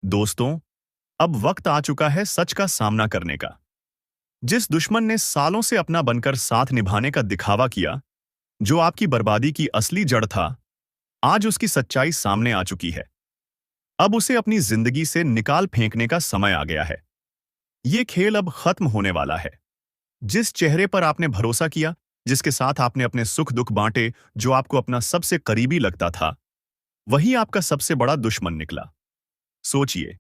दोस्तों, अब वक्त आ चुका है सच का सामना करने का। जिस दुश्मन ने सालों से अपना बनकर साथ निभाने का दिखावा किया, जो आपकी बर्बादी की असली जड़ था, आज उसकी सच्चाई सामने आ चुकी है। अब उसे अपनी जिंदगी से निकाल फेंकने का समय आ गया है। ये खेल अब खत्म होने वाला है। जिस चेहरे पर आपने भरोसा किया, जिसके साथ आपने अपने सुख दुख बांटे, जो आपको अपना सबसे करीबी लगता था, वही आपका सबसे बड़ा दुश्मन निकला। सोचिए,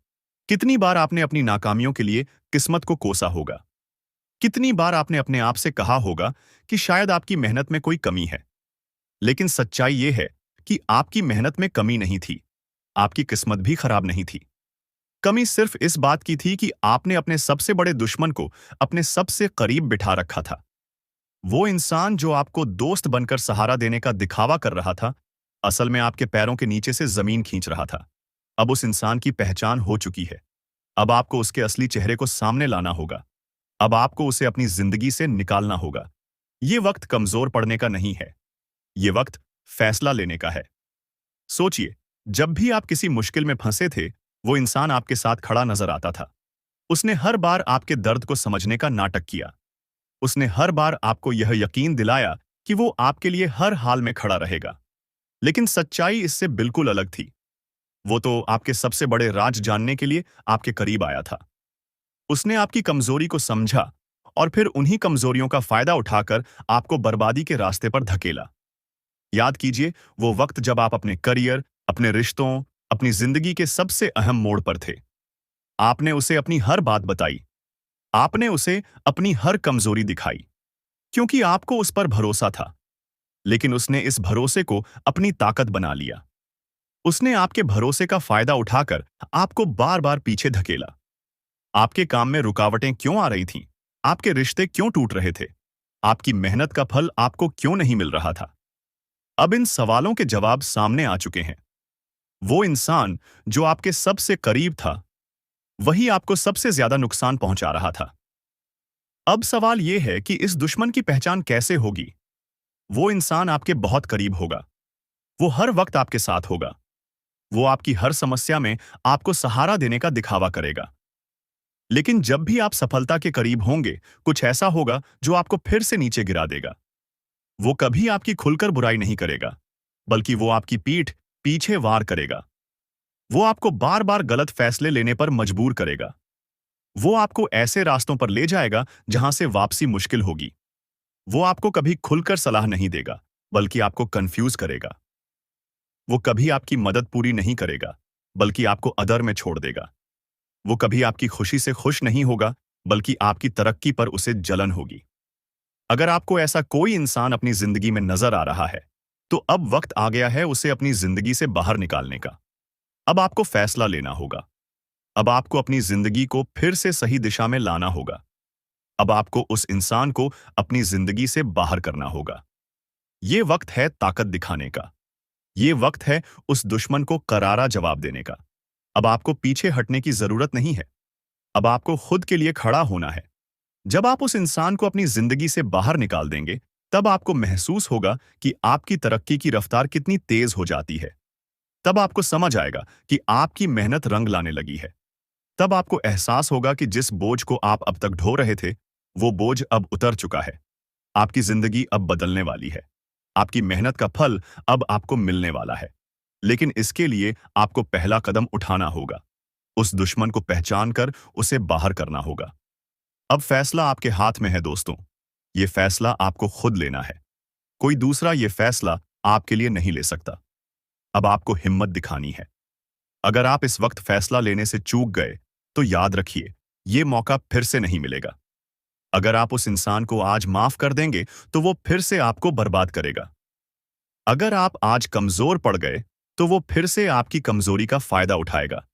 कितनी बार आपने अपनी नाकामियों के लिए किस्मत को कोसा होगा। कितनी बार आपने अपने आप से कहा होगा कि शायद आपकी मेहनत में कोई कमी है। लेकिन सच्चाई यह है कि आपकी मेहनत में कमी नहीं थी, आपकी किस्मत भी खराब नहीं थी। कमी सिर्फ इस बात की थी कि आपने अपने सबसे बड़े दुश्मन को अपने सबसे करीब बिठा रखा था। वो इंसान जो आपको दोस्त बनकर सहारा देने का दिखावा कर रहा था, असल में आपके पैरों के नीचे से जमीन खींच रहा था। अब उस इंसान की पहचान हो चुकी है। अब आपको उसके असली चेहरे को सामने लाना होगा। अब आपको उसे अपनी जिंदगी से निकालना होगा। ये वक्त कमजोर पड़ने का नहीं है। ये वक्त फैसला लेने का है। सोचिए, जब भी आप किसी मुश्किल में फंसे थे, वो इंसान आपके साथ खड़ा नजर आता था। उसने हर बार आपके दर्द को समझने का नाटक किया। उसने हर बार आपको यह यकीन दिलाया कि वो आपके लिए हर हाल में खड़ा रहेगा। लेकिन सच्चाई इससे बिल्कुल अलग थी। वो तो आपके सबसे बड़े राज जानने के लिए आपके करीब आया था। उसने आपकी कमजोरी को समझा और फिर उन्हीं कमजोरियों का फायदा उठाकर आपको बर्बादी के रास्ते पर धकेला। याद कीजिए वो वक्त जब आप अपने करियर, अपने रिश्तों, अपनी जिंदगी के सबसे अहम मोड़ पर थे। आपने उसे अपनी हर बात बताई। आपने उसे अपनी हर कमजोरी दिखाई, क्योंकि आपको उस पर भरोसा था। लेकिन उसने इस भरोसे को अपनी ताकत बना लिया। उसने आपके भरोसे का फायदा उठाकर आपको बार बार पीछे धकेला। आपके काम में रुकावटें क्यों आ रही थीं? आपके रिश्ते क्यों टूट रहे थे? आपकी मेहनत का फल आपको क्यों नहीं मिल रहा था? अब इन सवालों के जवाब सामने आ चुके हैं। वो इंसान जो आपके सबसे करीब था, वही आपको सबसे ज्यादा नुकसान पहुंचा रहा था। अब सवाल यह है कि इस दुश्मन की पहचान कैसे होगी? वो इंसान आपके बहुत करीब होगा। वो हर वक्त आपके साथ होगा। वो आपकी हर समस्या में आपको सहारा देने का दिखावा करेगा। लेकिन जब भी आप सफलता के करीब होंगे, कुछ ऐसा होगा जो आपको फिर से नीचे गिरा देगा। वो कभी आपकी खुलकर बुराई नहीं करेगा, बल्कि वो आपकी पीठ पीछे वार करेगा। वो आपको बार बार गलत फैसले लेने पर मजबूर करेगा। वो आपको ऐसे रास्तों पर ले जाएगा जहां से वापसी मुश्किल होगी। वो आपको कभी खुलकर सलाह नहीं देगा, बल्कि आपको कंफ्यूज करेगा। वो कभी आपकी मदद पूरी नहीं करेगा, बल्कि आपको अदर में छोड़ देगा। वो कभी आपकी खुशी से खुश नहीं होगा, बल्कि आपकी तरक्की पर उसे जलन होगी। अगर आपको ऐसा कोई इंसान अपनी जिंदगी में नजर आ रहा है, तो अब वक्त आ गया है उसे अपनी जिंदगी से बाहर निकालने का। अब आपको फैसला लेना होगा। अब आपको अपनी जिंदगी को फिर से सही दिशा में लाना होगा। अब आपको उस इंसान को अपनी जिंदगी से बाहर करना होगा। ये वक्त है ताकत दिखाने का। ये वक्त है उस दुश्मन को करारा जवाब देने का। अब आपको पीछे हटने की जरूरत नहीं है। अब आपको खुद के लिए खड़ा होना है। जब आप उस इंसान को अपनी जिंदगी से बाहर निकाल देंगे, तब आपको महसूस होगा कि आपकी तरक्की की रफ्तार कितनी तेज हो जाती है। तब आपको समझ आएगा कि आपकी मेहनत रंग लाने लगी है। तब आपको एहसास होगा कि जिस बोझ को आप अब तक ढो रहे थे, वो बोझ अब उतर चुका है। आपकी जिंदगी अब बदलने वाली है। आपकी मेहनत का फल अब आपको मिलने वाला है। लेकिन इसके लिए आपको पहला कदम उठाना होगा। उस दुश्मन को पहचान कर उसे बाहर करना होगा। अब फैसला आपके हाथ में है दोस्तों। ये फैसला आपको खुद लेना है। कोई दूसरा ये फैसला आपके लिए नहीं ले सकता। अब आपको हिम्मत दिखानी है। अगर आप इस वक्त फैसला लेने से चूक गए, तो याद रखिए, ये मौका फिर से नहीं मिलेगा। अगर आप उस इंसान को आज माफ कर देंगे, तो वो फिर से आपको बर्बाद करेगा। अगर आप आज कमजोर पड़ गए, तो वो फिर से आपकी कमजोरी का फायदा उठाएगा।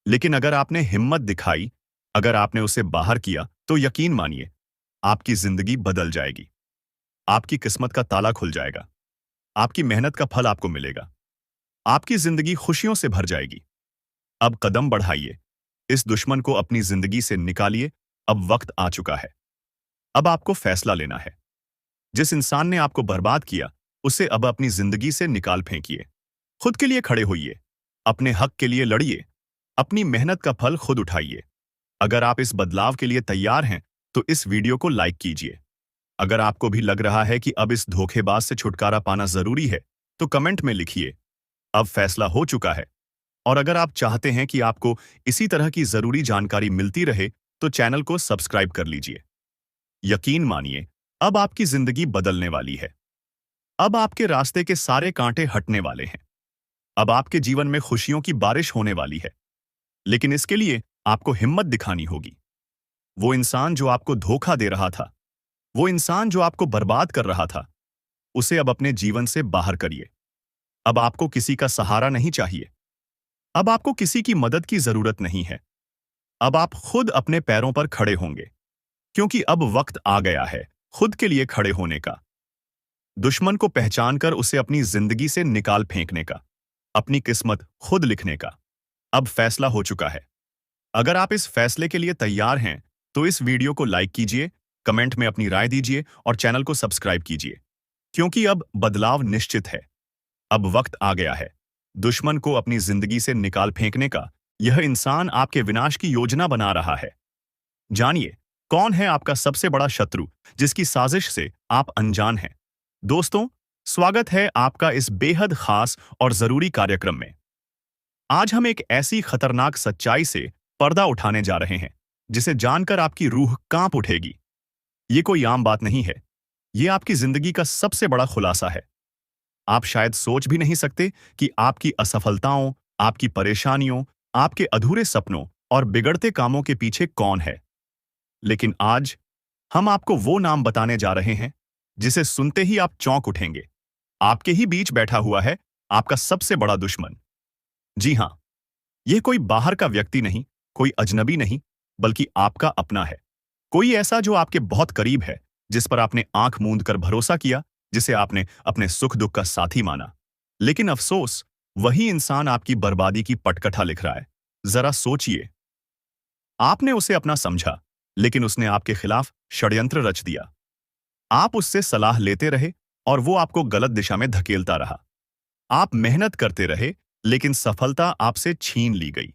लेकिन अगर आपने हिम्मत दिखाई, अगर आपने उसे बाहर किया, तो यकीन मानिए, आपकी जिंदगी बदल जाएगी। आपकी किस्मत का ताला खुल जाएगा। आपकी मेहनत का फल आपको मिलेगा। आपकी जिंदगी खुशियों से भर जाएगी। अब कदम बढ़ाइए। इस दुश्मन को अपनी जिंदगी से निकालिए। अब वक्त आ चुका है। अब आपको फैसला लेना है। जिस इंसान ने आपको बर्बाद किया, उसे अब अपनी जिंदगी से निकाल फेंकिए। खुद के लिए खड़े होइए। अपने हक के लिए लड़िए। अपनी मेहनत का फल खुद उठाइए। अगर आप इस बदलाव के लिए तैयार हैं, तो इस वीडियो को लाइक कीजिए। अगर आपको भी लग रहा है कि अब इस धोखेबाज से छुटकारा पाना जरूरी है, तो कमेंट में लिखिए, अब फैसला हो चुका है। और अगर आप चाहते हैं कि आपको इसी तरह की जरूरी जानकारी मिलती रहे, तो चैनल को सब्सक्राइब कर लीजिए। यकीन मानिए, अब आपकी जिंदगी बदलने वाली है। अब आपके रास्ते के सारे कांटे हटने वाले हैं। अब आपके जीवन में खुशियों की बारिश होने वाली है। लेकिन इसके लिए आपको हिम्मत दिखानी होगी। वो इंसान जो आपको धोखा दे रहा था, वो इंसान जो आपको बर्बाद कर रहा था, उसे अब अपने जीवन से बाहर करिए। अब आपको किसी का सहारा नहीं चाहिए। अब आपको किसी की मदद की जरूरत नहीं है। अब आप खुद अपने पैरों पर खड़े होंगे, क्योंकि अब वक्त आ गया है खुद के लिए खड़े होने का। दुश्मन को पहचानकर उसे अपनी जिंदगी से निकाल फेंकने का, अपनी किस्मत खुद लिखने का। अब फैसला हो चुका है। अगर आप इस फैसले के लिए तैयार हैं, तो इस वीडियो को लाइक कीजिए, कमेंट में अपनी राय दीजिए और चैनल को सब्सक्राइब कीजिए, क्योंकि अब बदलाव निश्चित है। अब वक्त आ गया है दुश्मन को अपनी जिंदगी से निकाल फेंकने का। यह इंसान आपके विनाश की योजना बना रहा है। जानिए, कौन है आपका सबसे बड़ा शत्रु, जिसकी साजिश से आप अनजान हैं। दोस्तों, स्वागत है आपका इस बेहद खास और जरूरी कार्यक्रम में। आज हम एक ऐसी खतरनाक सच्चाई से पर्दा उठाने जा रहे हैं, जिसे जानकर आपकी रूह कांप उठेगी। ये कोई आम बात नहीं है। ये आपकी जिंदगी का सबसे बड़ा खुलासा है। आप शायद सोच भी नहीं सकते कि आपकी असफलताओं, आपकी परेशानियों, आपके अधूरे सपनों और बिगड़ते कामों के पीछे कौन है। लेकिन आज हम आपको वो नाम बताने जा रहे हैं, जिसे सुनते ही आप चौंक उठेंगे। आपके ही बीच बैठा हुआ है आपका सबसे बड़ा दुश्मन। जी हां, यह कोई बाहर का व्यक्ति नहीं, कोई अजनबी नहीं, बल्कि आपका अपना है। कोई ऐसा जो आपके बहुत करीब है, जिस पर आपने आंख मूंद कर भरोसा किया, जिसे आपने अपने सुख दुख का साथी माना। लेकिन अफसोस, वही इंसान आपकी बर्बादी की पटकथा लिख रहा है। जरा सोचिए, आपने उसे अपना समझा, लेकिन उसने आपके खिलाफ षड्यंत्र रच दिया। आप उससे सलाह लेते रहे और वो आपको गलत दिशा में धकेलता रहा। आप मेहनत करते रहे, लेकिन सफलता आपसे छीन ली गई।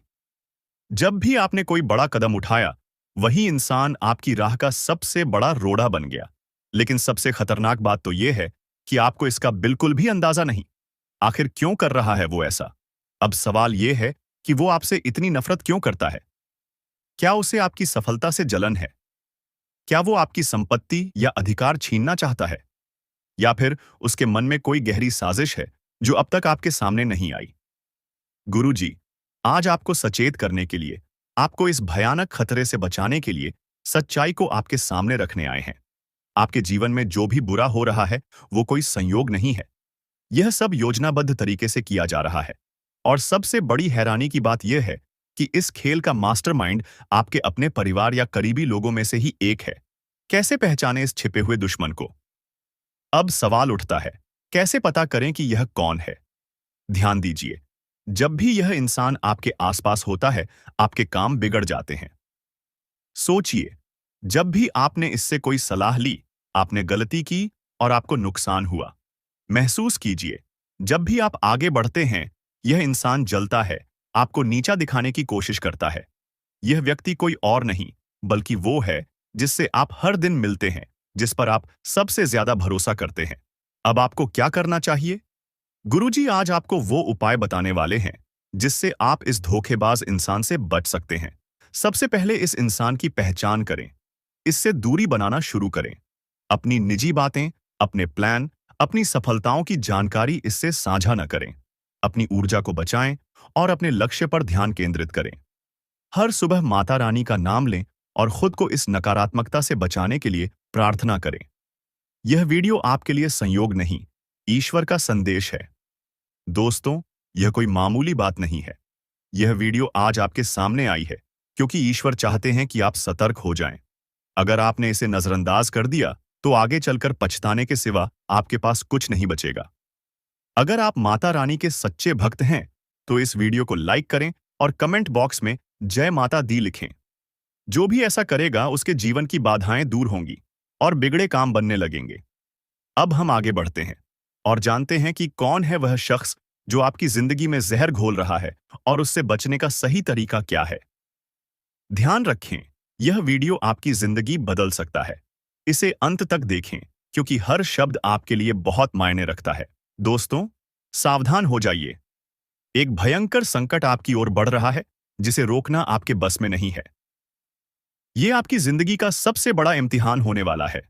जब भी आपने कोई बड़ा कदम उठाया, वही इंसान आपकी राह का सबसे बड़ा रोड़ा बन गया। लेकिन सबसे खतरनाक बात तो यह है कि आपको इसका बिल्कुल भी अंदाजा नहीं। आखिर क्यों कर रहा है वो ऐसा? अब सवाल यह है कि वो आपसे इतनी नफरत क्यों करता है? क्या उसे आपकी सफलता से जलन है? क्या वो आपकी संपत्ति या अधिकार छीनना चाहता है? या फिर उसके मन में कोई गहरी साजिश है जो अब तक आपके सामने नहीं आई? गुरुजी, आज आपको सचेत करने के लिए, आपको इस भयानक खतरे से बचाने के लिए सच्चाई को आपके सामने रखने आए हैं। आपके जीवन में जो भी बुरा हो रहा है, वो कोई संयोग नहीं है। यह सब योजनाबद्ध तरीके से किया जा रहा है। और सबसे बड़ी हैरानी की बात यह है कि इस खेल का मास्टरमाइंड आपके अपने परिवार या करीबी लोगों में से ही एक है। कैसे पहचाने इस छिपे हुए दुश्मन को? अब सवाल उठता है, कैसे पता करें कि यह कौन है? ध्यान दीजिए, जब भी यह इंसान आपके आसपास होता है, आपके काम बिगड़ जाते हैं। सोचिए, जब भी आपने इससे कोई सलाह ली, आपने गलती की और आपको नुकसान हुआ। महसूस कीजिए, जब भी आप आगे बढ़ते हैं, यह इंसान जलता है, आपको नीचा दिखाने की कोशिश करता है। यह व्यक्ति कोई और नहीं, बल्कि वो है जिससे आप हर दिन मिलते हैं, जिस पर आप सबसे ज्यादा भरोसा करते हैं। अब आपको क्या करना चाहिए? गुरुजी आज आपको वो उपाय बताने वाले हैं, जिससे आप इस धोखेबाज इंसान से बच सकते हैं। सबसे पहले इस इंसान की पहचान करें। इससे दूरी बनाना शुरू करें। अपनी निजी बातें, अपने प्लान, अपनी सफलताओं की जानकारी इससे साझा न करें। अपनी ऊर्जा को बचाएं और अपने लक्ष्य पर ध्यान केंद्रित करें। हर सुबह माता रानी का नाम लें और खुद को इस नकारात्मकता से बचाने के लिए प्रार्थना करें। यह वीडियो आपके लिए संयोग नहीं, ईश्वर का संदेश है। दोस्तों, यह कोई मामूली बात नहीं है। यह वीडियो आज आपके सामने आई है क्योंकि ईश्वर चाहते हैं कि आप सतर्क हो जाएं। अगर आपने इसे नजरअंदाज कर दिया, तो आगे चलकर पछताने के सिवा आपके पास कुछ नहीं बचेगा। अगर आप माता रानी के सच्चे भक्त हैं, तो इस वीडियो को लाइक करें और कमेंट बॉक्स में जय माता दी लिखें। जो भी ऐसा करेगा, उसके जीवन की बाधाएं दूर होंगी और बिगड़े काम बनने लगेंगे। अब हम आगे बढ़ते हैं और जानते हैं कि कौन है वह शख्स जो आपकी जिंदगी में जहर घोल रहा है और उससे बचने का सही तरीका क्या है। ध्यान रखें, यह वीडियो आपकी जिंदगी बदल सकता है। इसे अंत तक देखें, क्योंकि हर शब्द आपके लिए बहुत मायने रखता है। दोस्तों, सावधान हो जाइए। एक भयंकर संकट आपकी ओर बढ़ रहा है, जिसे रोकना आपके बस में नहीं है। यह आपकी जिंदगी का सबसे बड़ा इम्तिहान होने वाला है।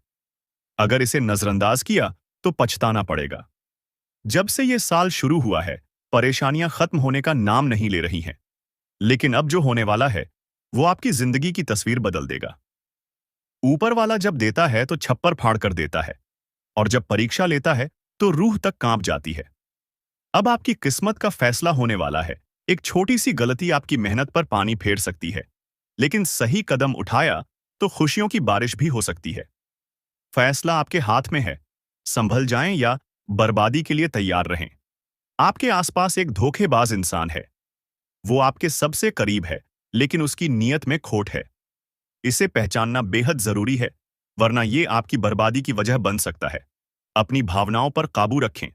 अगर इसे नजरअंदाज किया तो पछताना पड़ेगा। जब से यह साल शुरू हुआ है, परेशानियां खत्म होने का नाम नहीं ले रही हैं। लेकिन अब जो होने वाला है, वो आपकी जिंदगी की तस्वीर बदल देगा। ऊपर वाला जब देता है तो छप्पर फाड़ कर देता है, और जब परीक्षा लेता है तो रूह तक कांप जाती है। अब आपकी किस्मत का फैसला होने वाला है। एक छोटी सी गलती आपकी मेहनत पर पानी फेर सकती है, लेकिन सही कदम उठाया तो खुशियों की बारिश भी हो सकती है। फैसला आपके हाथ में है। संभल जाएं या बर्बादी के लिए तैयार रहें। आपके आसपास एक धोखेबाज इंसान है। वो आपके सबसे करीब है, लेकिन उसकी नीयत में खोट है। इसे पहचानना बेहद जरूरी है, वरना ये आपकी बर्बादी की वजह बन सकता है। अपनी भावनाओं पर काबू रखें।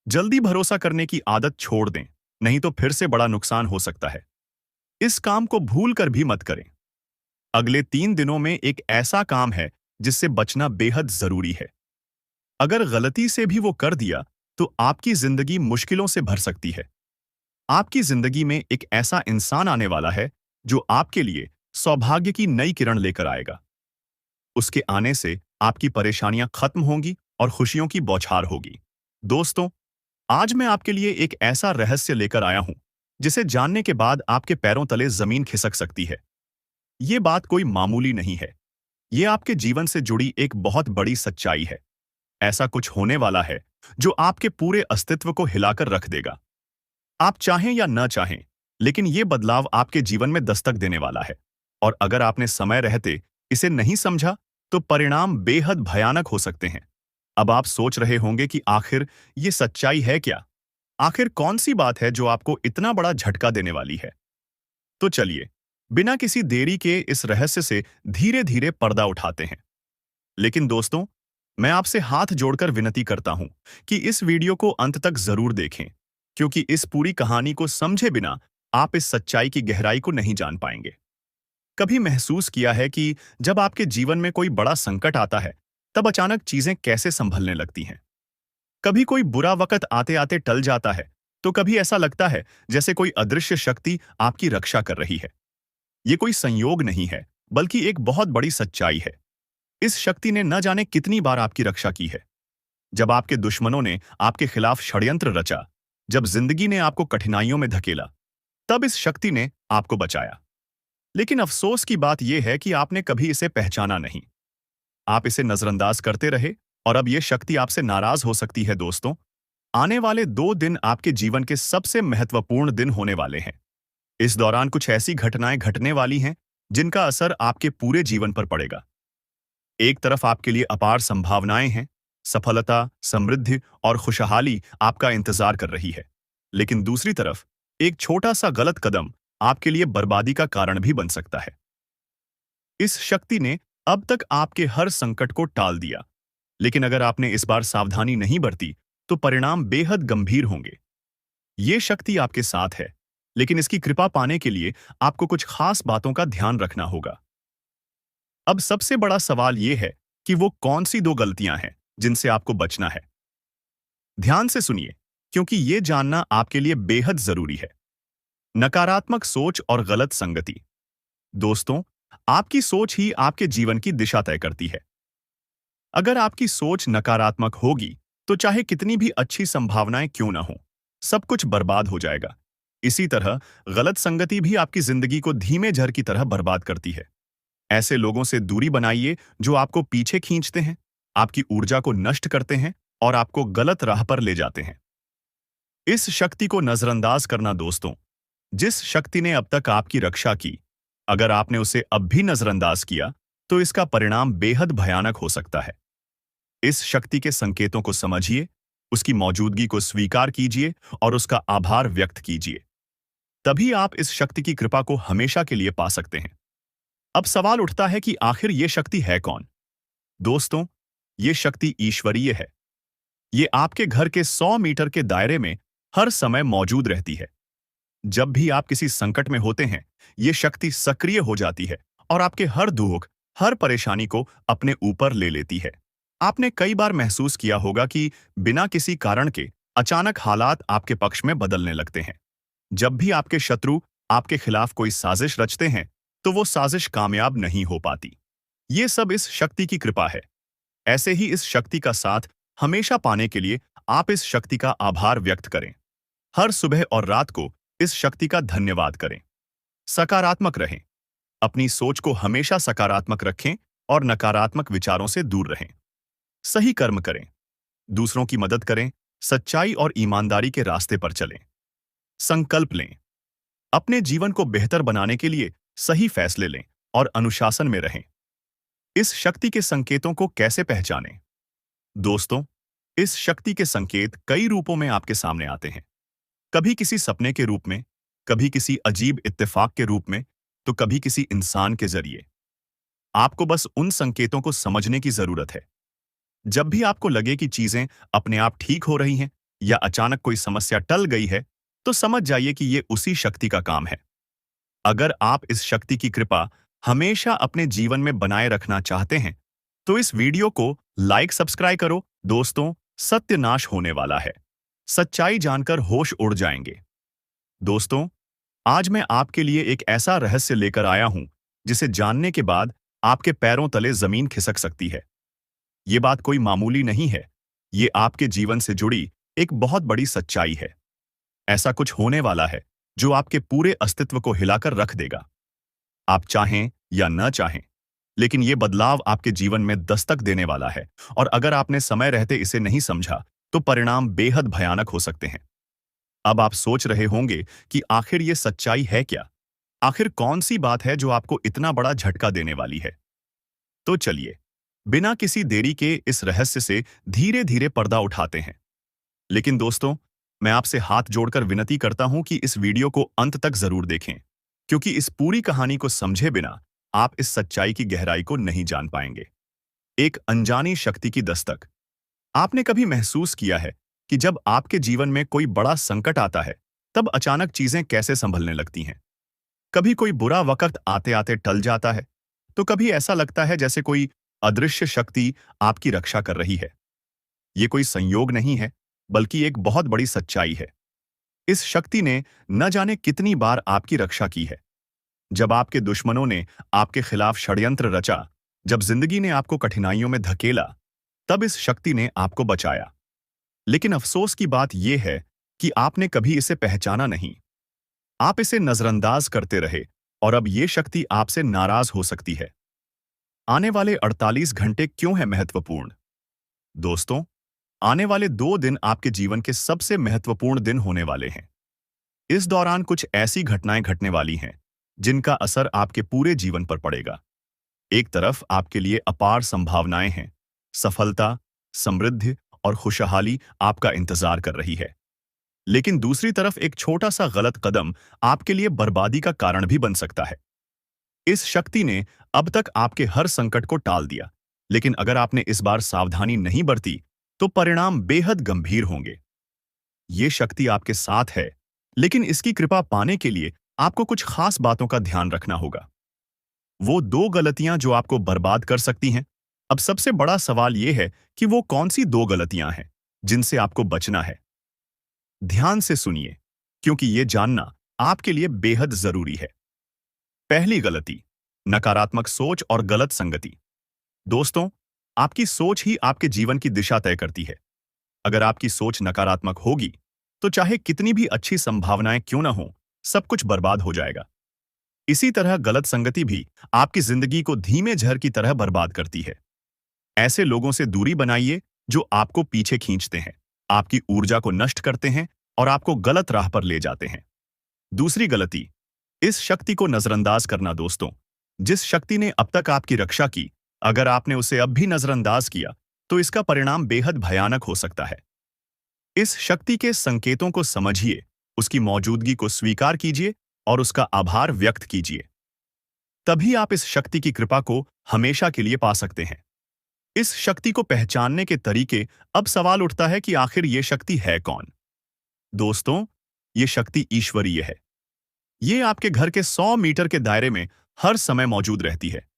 जल्दी भरोसा करने की आदत छोड़ दें, नहीं तो फिर से बड़ा नुकसान हो सकता है। इस काम को भूल कर भी मत करें। अगले 3 दिनों में एक ऐसा काम है जिससे बचना बेहद जरूरी है। अगर गलती से भी वो कर दिया तो आपकी जिंदगी मुश्किलों से भर सकती है। आपकी जिंदगी में एक ऐसा इंसान आने वाला है जो आपके लिए सौभाग्य की नई किरण लेकर आएगा। उसके आने से आपकी परेशानियां खत्म होंगी और खुशियों की बौछार होगी। दोस्तों, आज मैं आपके लिए एक ऐसा रहस्य लेकर आया हूं जिसे जानने के बाद आपके पैरों तले जमीन खिसक सकती है। ये बात कोई मामूली नहीं है। ये आपके जीवन से जुड़ी एक बहुत बड़ी सच्चाई है। ऐसा कुछ होने वाला है जो आपके पूरे अस्तित्व को हिलाकर रख देगा। आप चाहें या न चाहें, लेकिन ये बदलाव आपके जीवन में दस्तक देने वाला है। और अगर आपने समय रहते इसे नहीं समझा, तो परिणाम बेहद भयानक हो सकते हैं। अब आप सोच रहे होंगे कि आखिर ये सच्चाई है क्या? आखिर कौन सी बात है जो आपको इतना बड़ा झटका देने वाली है? तो चलिए, बिना किसी देरी के इस रहस्य से धीरे धीरे पर्दा उठाते हैं। लेकिन दोस्तों, मैं आपसे हाथ जोड़कर विनती करता हूं कि इस वीडियो को अंत तक जरूर देखें, क्योंकि इस पूरी कहानी को समझे बिना आप इस सच्चाई की गहराई को नहीं जान पाएंगे। कभी महसूस किया है कि जब आपके जीवन में कोई बड़ा संकट आता है, तब अचानक चीजें कैसे संभलने लगती हैं? कभी कोई बुरा वक्त आते आते टल जाता है, तो कभी ऐसा लगता है जैसे कोई अदृश्य शक्ति आपकी रक्षा कर रही है। ये कोई संयोग नहीं है, बल्कि एक बहुत बड़ी सच्चाई है। इस शक्ति ने न जाने कितनी बार आपकी रक्षा की है। जब आपके दुश्मनों ने आपके खिलाफ षड्यंत्र रचा, जब जिंदगी ने आपको कठिनाइयों में धकेला, तब इस शक्ति ने आपको बचाया। लेकिन अफसोस की बात यह है कि आपने कभी इसे पहचाना नहीं। आप इसे नजरअंदाज करते रहे, और अब यह शक्ति आपसे नाराज हो सकती है। दोस्तों, आने वाले 2 दिन आपके जीवन के सबसे महत्वपूर्ण दिन होने वाले हैं। इस दौरान कुछ ऐसी घटनाएं घटने वाली हैं जिनका असर आपके पूरे जीवन पर पड़ेगा। एक तरफ आपके लिए अपार संभावनाएं हैं, सफलता, समृद्धि और खुशहाली आपका इंतजार कर रही है। लेकिन दूसरी तरफ एक छोटा सा गलत कदम आपके लिए बर्बादी का कारण भी बन सकता है। इस शक्ति ने अब तक आपके हर संकट को टाल दिया, लेकिन अगर आपने इस बार सावधानी नहीं बरती, तो परिणाम बेहद गंभीर होंगे। ये शक्ति आपके साथ है, लेकिन इसकी कृपा पाने के लिए आपको कुछ खास बातों का ध्यान रखना होगा। अब सबसे बड़ा सवाल यह है कि वो कौन सी 2 गलतियां हैं जिनसे आपको बचना है। ध्यान से सुनिए, क्योंकि ये जानना आपके लिए बेहद जरूरी है। नकारात्मक सोच और गलत संगति। दोस्तों, आपकी सोच ही आपके जीवन की दिशा तय करती है। अगर आपकी सोच नकारात्मक होगी, तो चाहे कितनी भी अच्छी संभावनाएं क्यों ना हो, सब कुछ बर्बाद हो जाएगा। इसी तरह गलत संगति भी आपकी जिंदगी को धीमे झर की तरह बर्बाद करती है। ऐसे लोगों से दूरी बनाइए जो आपको पीछे खींचते हैं, आपकी ऊर्जा को नष्ट करते हैं और आपको गलत राह पर ले जाते हैं। इस शक्ति को नजरअंदाज करना। दोस्तों, जिस शक्ति ने अब तक आपकी रक्षा की, अगर आपने उसे अब भी नजरअंदाज किया, तो इसका परिणाम बेहद भयानक हो सकता है। इस शक्ति के संकेतों को समझिए, उसकी मौजूदगी को स्वीकार कीजिए और उसका आभार व्यक्त कीजिए। तभी आप इस शक्ति की कृपा को हमेशा के लिए पा सकते हैं। अब सवाल उठता है कि आखिर ये शक्ति है कौन? दोस्तों, ये शक्ति ईश्वरीय है। ये आपके घर के 100 मीटर के दायरे में हर समय मौजूद रहती है। जब भी आप किसी संकट में होते हैं, ये शक्ति सक्रिय हो जाती है और आपके हर दुख, हर परेशानी को अपने ऊपर ले लेती है। आपने कई बार महसूस किया होगा कि बिना किसी कारण के अचानक हालात आपके पक्ष में बदलने लगते हैं। जब भी आपके शत्रु आपके खिलाफ कोई साजिश रचते हैं, तो वो साजिश कामयाब नहीं हो पाती। ये सब इस शक्ति की कृपा है। ऐसे ही इस शक्ति का साथ हमेशा पाने के लिए आप इस शक्ति का आभार व्यक्त करें। हर सुबह और रात को इस शक्ति का धन्यवाद करें। सकारात्मक रहें। अपनी सोच को हमेशा सकारात्मक रखें और नकारात्मक विचारों से दूर रहें। सही कर्म करें। दूसरों की मदद करें। सच्चाई और ईमानदारी के रास्ते पर चलें। संकल्प लें। अपने जीवन को बेहतर बनाने के लिए सही फैसले लें और अनुशासन में रहें। इस शक्ति के संकेतों को कैसे पहचानें? दोस्तों, इस शक्ति के संकेत कई रूपों में आपके सामने आते हैं। कभी किसी सपने के रूप में, कभी किसी अजीब इत्तेफाक के रूप में, तो कभी किसी इंसान के जरिए। आपको बस उन संकेतों को समझने की जरूरत है। जब भी आपको लगे कि चीजें अपने आप ठीक हो रही हैं या अचानक कोई समस्या टल गई है, तो समझ जाइए कि ये उसी शक्ति का काम है। अगर आप इस शक्ति की कृपा हमेशा अपने जीवन में बनाए रखना चाहते हैं, तो इस वीडियो को लाइक सब्सक्राइब करो। दोस्तों, सत्यानाश होने वाला है। सच्चाई जानकर होश उड़ जाएंगे। दोस्तों, आज मैं आपके लिए एक ऐसा रहस्य लेकर आया हूं, जिसे जानने के बाद आपके पैरों तले जमीन खिसक सकती है। ये बात कोई मामूली नहीं है। ये आपके जीवन से जुड़ी एक बहुत बड़ी सच्चाई है। ऐसा कुछ होने वाला है जो आपके पूरे अस्तित्व को हिलाकर रख देगा। आप चाहें या न चाहें, लेकिन ये बदलाव आपके जीवन में दस्तक देने वाला है, और अगर आपने समय रहते इसे नहीं समझा, तो परिणाम बेहद भयानक हो सकते हैं। अब आप सोच रहे होंगे कि आखिर ये सच्चाई है क्या? आखिर कौन सी बात है जो आपको इतना बड़ा झटका देने वाली है? तो चलिए, बिना किसी देरी के इस रहस्य से धीरे-धीरे पर्दा उठाते हैं। लेकिन दोस्तों, मैं आपसे हाथ जोड़कर विनती करता हूं कि इस वीडियो को अंत तक जरूर देखें, क्योंकि इस पूरी कहानी को समझे बिना आप इस सच्चाई की गहराई को नहीं जान पाएंगे। एक अनजानी शक्ति की दस्तक। आपने कभी महसूस किया है कि जब आपके जीवन में कोई बड़ा संकट आता है, तब अचानक चीजें कैसे संभलने लगती हैं? कभी कोई बुरा वक्त आते-आते टल जाता है, तो कभी ऐसा लगता है जैसे कोई अदृश्य शक्ति आपकी रक्षा कर रही है। ये कोई संयोग नहीं है, बल्कि एक बहुत बड़ी सच्चाई है। इस शक्ति ने न जाने कितनी बार आपकी रक्षा की है। जब आपके दुश्मनों ने आपके खिलाफ षड्यंत्र रचा, जब जिंदगी ने आपको कठिनाइयों में धकेला, तब इस शक्ति ने आपको बचाया। लेकिन अफसोस की बात यह है कि आपने कभी इसे पहचाना नहीं। आप इसे नजरअंदाज करते रहे, और अब ये शक्ति आपसे नाराज हो सकती है। आने वाले 48 घंटे क्यों है महत्वपूर्ण? दोस्तों, आने वाले 2 दिन आपके जीवन के सबसे महत्वपूर्ण दिन होने वाले हैं। इस दौरान कुछ ऐसी घटनाएं घटने वाली हैं जिनका असर आपके पूरे जीवन पर पड़ेगा। एक तरफ आपके लिए अपार संभावनाएं हैं। सफलता, समृद्धि और खुशहाली आपका इंतजार कर रही है। लेकिन दूसरी तरफ एक छोटा सा गलत कदम आपके लिए बर्बादी का कारण भी बन सकता है। इस शक्ति ने अब तक आपके हर संकट को टाल दिया, लेकिन अगर आपने इस बार सावधानी नहीं बरती, तो परिणाम बेहद गंभीर होंगे। ये शक्ति आपके साथ है, लेकिन इसकी कृपा पाने के लिए आपको कुछ खास बातों का ध्यान रखना होगा। वो 2 गलतियां जो आपको बर्बाद कर सकती हैं। अब सबसे बड़ा सवाल यह है कि वो कौन सी 2 गलतियां हैं जिनसे आपको बचना है। ध्यान से सुनिए, क्योंकि ये जानना आपके लिए बेहद जरूरी है। पहली गलती, नकारात्मक सोच और गलत संगति। दोस्तों, आपकी सोच ही आपके जीवन की दिशा तय करती है। अगर आपकी सोच नकारात्मक होगी, तो चाहे कितनी भी अच्छी संभावनाएं क्यों न हो, सब कुछ बर्बाद हो जाएगा। इसी तरह गलत संगति भी आपकी जिंदगी को धीमे जहर की तरह बर्बाद करती है। ऐसे लोगों से दूरी बनाइए जो आपको पीछे खींचते हैं, आपकी ऊर्जा को नष्ट करते हैं और आपको गलत राह पर ले जाते हैं। दूसरी गलती, इस शक्ति को नजरअंदाज करना। दोस्तों, जिस शक्ति ने अब तक आपकी रक्षा की, अगर आपने उसे अब भी नजरअंदाज किया, तो इसका परिणाम बेहद भयानक हो सकता है। इस शक्ति के संकेतों को समझिए, उसकी मौजूदगी को स्वीकार कीजिए और उसका आभार व्यक्त कीजिए। तभी आप इस शक्ति की कृपा को हमेशा के लिए पा सकते हैं। इस शक्ति को पहचानने के तरीके। अब सवाल उठता है कि आखिर ये शक्ति है कौन? दोस्तों, ये शक्ति ईश्वरीय है। ये आपके घर के 100 मीटर के दायरे में हर समय मौजूद रहती है।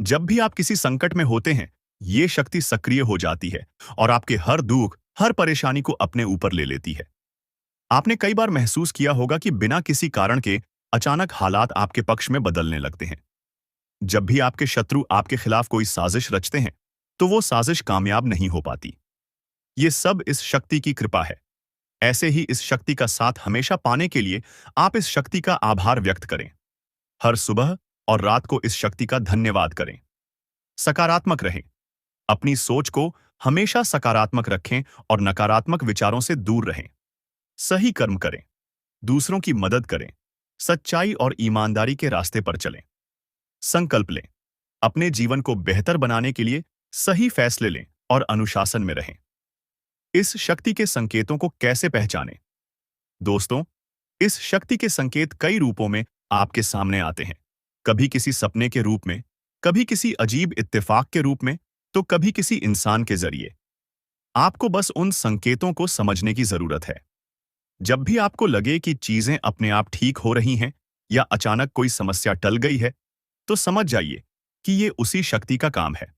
जब भी आप किसी संकट में होते हैं, ये शक्ति सक्रिय हो जाती है और आपके हर दुख, हर परेशानी को अपने ऊपर ले लेती है। आपने कई बार महसूस किया होगा कि बिना किसी कारण के अचानक हालात आपके पक्ष में बदलने लगते हैं। जब भी आपके शत्रु आपके खिलाफ कोई साजिश रचते हैं, तो वो साजिश कामयाब नहीं हो पाती। ये सब इस शक्ति की कृपा है। ऐसे ही इस शक्ति का साथ हमेशा पाने के लिए आप इस शक्ति का आभार व्यक्त करें। हर सुबह और रात को इस शक्ति का धन्यवाद करें। सकारात्मक रहें। अपनी सोच को हमेशा सकारात्मक रखें और नकारात्मक विचारों से दूर रहें। सही कर्म करें। दूसरों की मदद करें। सच्चाई और ईमानदारी के रास्ते पर चलें। संकल्प लें। अपने जीवन को बेहतर बनाने के लिए सही फैसले लें और अनुशासन में रहें। इस शक्ति के संकेतों को कैसे पहचानें? दोस्तों, इस शक्ति के संकेत कई रूपों में आपके सामने आते हैं। कभी किसी सपने के रूप में, कभी किसी अजीब इत्तेफाक के रूप में, तो कभी किसी इंसान के जरिए। आपको बस उन संकेतों को समझने की जरूरत है। जब भी आपको लगे कि चीजें अपने आप ठीक हो रही हैं या अचानक कोई समस्या टल गई है, तो समझ जाइए कि ये उसी शक्ति का काम है।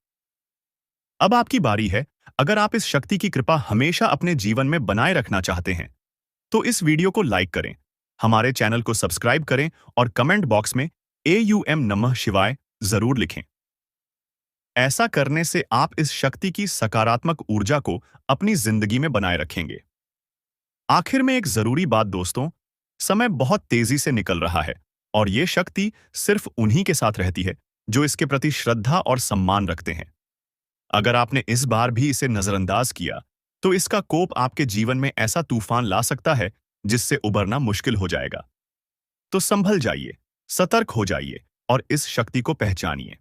अब आपकी बारी है। अगर आप इस शक्ति की कृपा हमेशा अपने जीवन में बनाए रखना चाहते हैं, तो इस वीडियो को लाइक करें, हमारे चैनल को सब्सक्राइब करें और कमेंट बॉक्स में AUM नमः शिवाय जरूर लिखें। ऐसा करने से आप इस शक्ति की सकारात्मक ऊर्जा को अपनी जिंदगी में बनाए रखेंगे। आखिर में एक जरूरी बात दोस्तों, समय बहुत तेजी से निकल रहा है और ये शक्ति सिर्फ उन्हीं के साथ रहती है जो इसके प्रति श्रद्धा और सम्मान रखते हैं। अगर आपने इस बार भी इसे नजरअंदाज किया, तो इसका कोप आपके जीवन में ऐसा तूफान ला सकता है जिससे उबरना मुश्किल हो जाएगा। तो संभल जाइए, सतर्क हो जाइए और इस शक्ति को पहचानिए।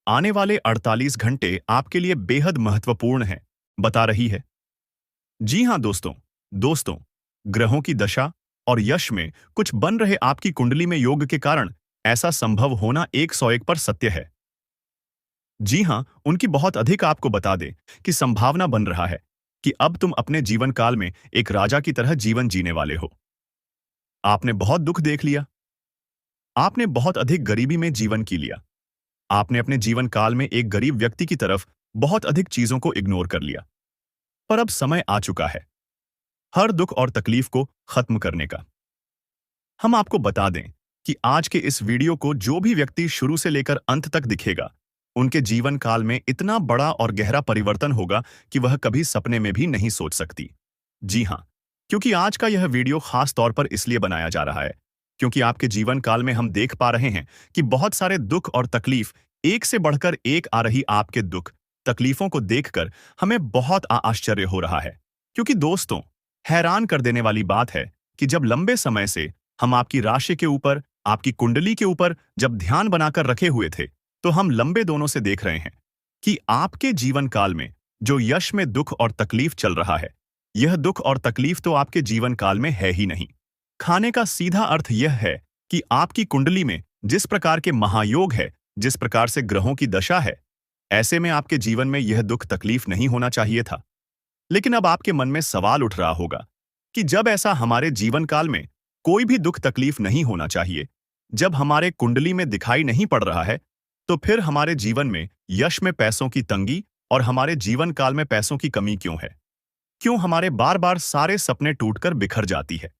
आने वाले 48 घंटे आपके लिए बेहद महत्वपूर्ण हैं, बता रही है। जी हां दोस्तों, ग्रहों की दशा और यश में कुछ बन रहे आपकी कुंडली में योग के कारण ऐसा संभव होना 101 पर सत्य है। जी हां, उनकी बहुत अधिक आपको बता दे कि संभावना बन रहा है कि अब तुम अपने जीवन काल में एक राजा की तरह जीवन जीने वाले हो। आपने बहुत दुख देख लिया। आपने बहुत अधिक गरीबी में जीवन की लिया। आपने अपने जीवन काल में एक गरीब व्यक्ति की तरफ बहुत अधिक चीजों को इग्नोर कर लिया। पर अब समय आ चुका है हर दुख और तकलीफ को खत्म करने का। हम आपको बता दें कि आज के इस वीडियो को जो भी व्यक्ति शुरू से लेकर अंत तक दिखेगा, उनके जीवन काल में इतना बड़ा और गहरा परिवर्तन होगा कि वह कभी सपने में भी नहीं सोच सकती। जी हां, क्योंकि आज का यह वीडियो खास तौर पर इसलिए बनाया जा रहा है क्योंकि आपके जीवन काल में हम देख पा रहे हैं कि बहुत सारे दुख और तकलीफ, एक से बढ़कर एक आ रही आपके दुख तकलीफों को देखकर हमें बहुत आश्चर्य हो रहा है। क्योंकि दोस्तों, हैरान कर देने वाली बात है कि जब लंबे समय से हम आपकी राशि के ऊपर, आपकी कुंडली के ऊपर जब ध्यान बनाकर रखे हुए थे, तो हम लंबे दोनों से देख रहे हैं कि आपके जीवन काल में जो यश में दुख और तकलीफ चल रहा है, यह दुख और तकलीफ तो आपके जीवन काल में है ही नहीं। खाने का सीधा अर्थ यह है कि आपकी कुंडली में जिस प्रकार के महायोग है, जिस प्रकार से ग्रहों की दशा है, ऐसे में आपके जीवन में यह दुख तकलीफ नहीं होना चाहिए था। लेकिन अब आपके मन में सवाल उठ रहा होगा कि जब ऐसा हमारे जीवन काल में कोई भी दुख तकलीफ नहीं होना चाहिए, जब हमारे कुंडली में दिखाई नहीं पड़ रहा है, तो फिर हमारे जीवन में यश में पैसों की तंगी और हमारे जीवन काल में पैसों की कमी क्यों है? क्यों हमारे बार बार सारे सपने टूटकर बिखर जाती है?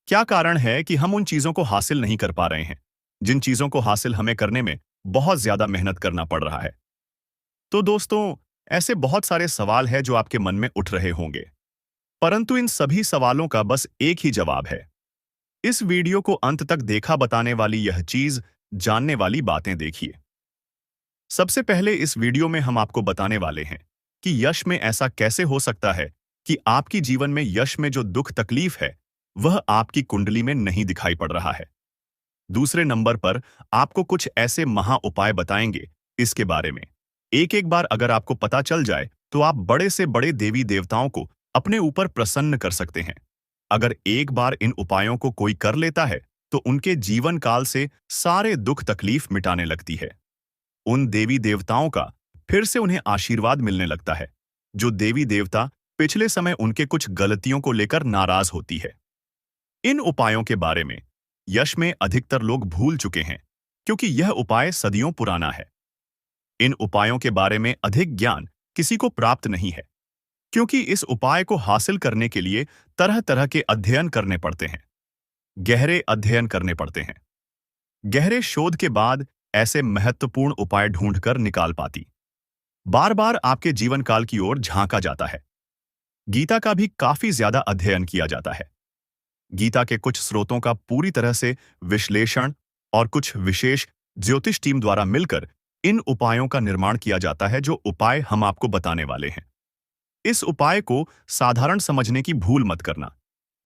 क्या कारण है कि हम उन चीजों को हासिल नहीं कर पा रहे हैं जिन चीजों को हासिल हमें करने में बहुत ज्यादा मेहनत करना पड़ रहा है? तो दोस्तों, ऐसे बहुत सारे सवाल हैं जो आपके मन में उठ रहे होंगे, परंतु इन सभी सवालों का बस एक ही जवाब है। इस वीडियो को अंत तक देखा बताने वाली यह चीज, जानने वाली बातें देखिए। सबसे पहले इस वीडियो में हम आपको बताने वाले हैं कि यश में ऐसा कैसे हो सकता है कि आपकी जीवन में यश में जो दुख तकलीफ है, वह आपकी कुंडली में नहीं दिखाई पड़ रहा है। दूसरे नंबर पर आपको कुछ ऐसे महा उपाय बताएंगे इसके बारे में। एक एक बार अगर आपको पता चल जाए, तो आप बड़े से बड़े देवी देवताओं को अपने ऊपर प्रसन्न कर सकते हैं। अगर एक बार इन उपायों को कोई कर लेता है, तो उनके जीवन काल से सारे दुख तकलीफ मिटाने लगती है। उन देवी देवताओं का फिर से उन्हें आशीर्वाद मिलने लगता है। जो देवी देवता पिछले समय उनके कुछ गलतियों को लेकर नाराज होती है। इन उपायों के बारे में यश में अधिकतर लोग भूल चुके हैं, क्योंकि यह उपाय सदियों पुराना है। इन उपायों के बारे में अधिक ज्ञान किसी को प्राप्त नहीं है, क्योंकि इस उपाय को हासिल करने के लिए तरह तरह के अध्ययन करने पड़ते हैं, गहरे अध्ययन करने पड़ते हैं। गहरे शोध के बाद ऐसे महत्वपूर्ण उपाय ढूंढकर निकाल पाती। बार बार आपके जीवन काल की ओर झांका जाता है। गीता का भी काफी ज्यादा अध्ययन किया जाता है। गीता के कुछ स्रोतों का पूरी तरह से विश्लेषण और कुछ विशेष ज्योतिष टीम द्वारा मिलकर इन उपायों का निर्माण किया जाता है, जो उपाय हम आपको बताने वाले हैं। इस उपाय को साधारण समझने की भूल मत करना,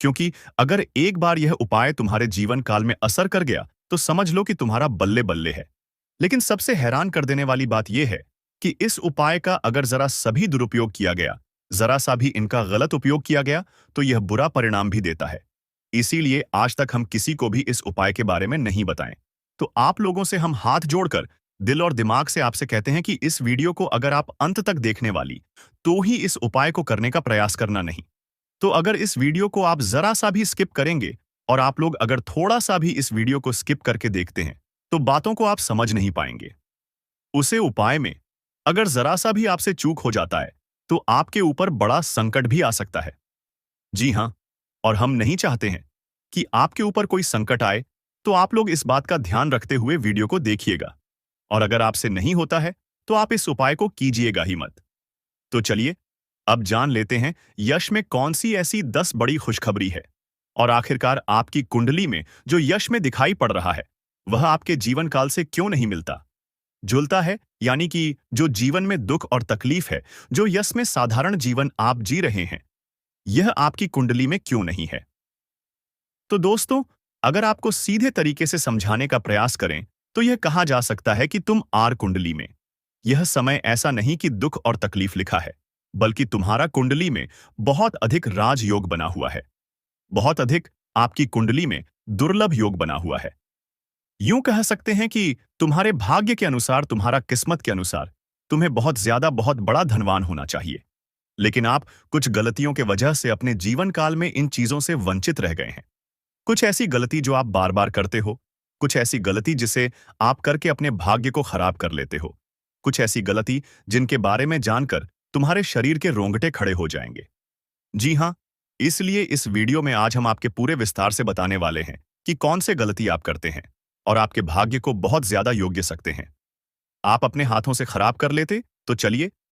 क्योंकि अगर एक बार यह उपाय तुम्हारे जीवन काल में असर कर गया तो समझ लो कि तुम्हारा बल्ले बल्ले है। लेकिन सबसे हैरान कर देने वाली बात यह है कि इस उपाय का अगर जरा सभी दुरुपयोग किया गया, जरा सा भी इनका गलत उपयोग किया गया, तो यह बुरा परिणाम भी देता है। इसीलिए आज तक हम किसी को भी इस उपाय के बारे में नहीं बताएं। तो आप लोगों से हम हाथ जोड़कर दिल और दिमाग से आपसे कहते हैं कि इस वीडियो को अगर आप अंत तक देखने वाली तो ही इस उपाय को करने का प्रयास करना नहीं। तो अगर इस वीडियो को आप जरा सा भी स्किप करेंगे और आप लोग अगर थोड़ा सा भी इस वीडियो को स्किप करके देखते हैं तो बातों को आप समझ नहीं पाएंगे। उसे उपाय में अगर जरा सा भी आपसे चूक हो जाता है तो आपके ऊपर बड़ा संकट भी आ सकता है। जी हां, और हम नहीं चाहते हैं कि आपके ऊपर कोई संकट आए, तो आप लोग इस बात का ध्यान रखते हुए वीडियो को देखिएगा। और अगर आपसे नहीं होता है तो आप इस उपाय को कीजिएगा ही मत। तो चलिए अब जान लेते हैं यश में कौन सी ऐसी 10 बड़ी खुशखबरी है, और आखिरकार आपकी कुंडली में जो यश में दिखाई पड़ रहा है वह आपके जीवन काल से क्यों नहीं मिलता जुलता है, यानी कि जो जीवन में दुख और तकलीफ है, जो यश में साधारण जीवन आप जी रहे हैं, यह आपकी कुंडली में क्यों नहीं है। तो दोस्तों, अगर आपको सीधे तरीके से समझाने का प्रयास करें तो यह कहा जा सकता है कि तुम आर कुंडली में यह समय ऐसा नहीं कि दुख और तकलीफ लिखा है, बल्कि तुम्हारा कुंडली में बहुत अधिक राजयोग बना हुआ है। बहुत अधिक आपकी कुंडली में दुर्लभ योग बना हुआ है। यूं कह सकते हैं कि तुम्हारे भाग्य के अनुसार, तुम्हारा किस्मत के अनुसार तुम्हें बहुत ज्यादा, बहुत बड़ा धनवान होना चाहिए। लेकिन आप कुछ गलतियों के वजह से अपने जीवन काल में इन चीजों से वंचित रह गए हैं। कुछ ऐसी गलती जो आप बार बार करते हो, कुछ ऐसी गलती जिसे आप करके अपने भाग्य को खराब कर लेते हो, कुछ ऐसी गलती जिनके बारे में जानकर तुम्हारे शरीर के रोंगटे खड़े हो जाएंगे। जी हां, इसलिए इस वीडियो में आज हम आपके पूरे विस्तार से बताने वाले हैं कि कौन से गलती आप करते हैं और आपके भाग्य को बहुत ज्यादा योग्य सकते हैं। आप अपने हाथों से खराब कर लेते, तो चलिए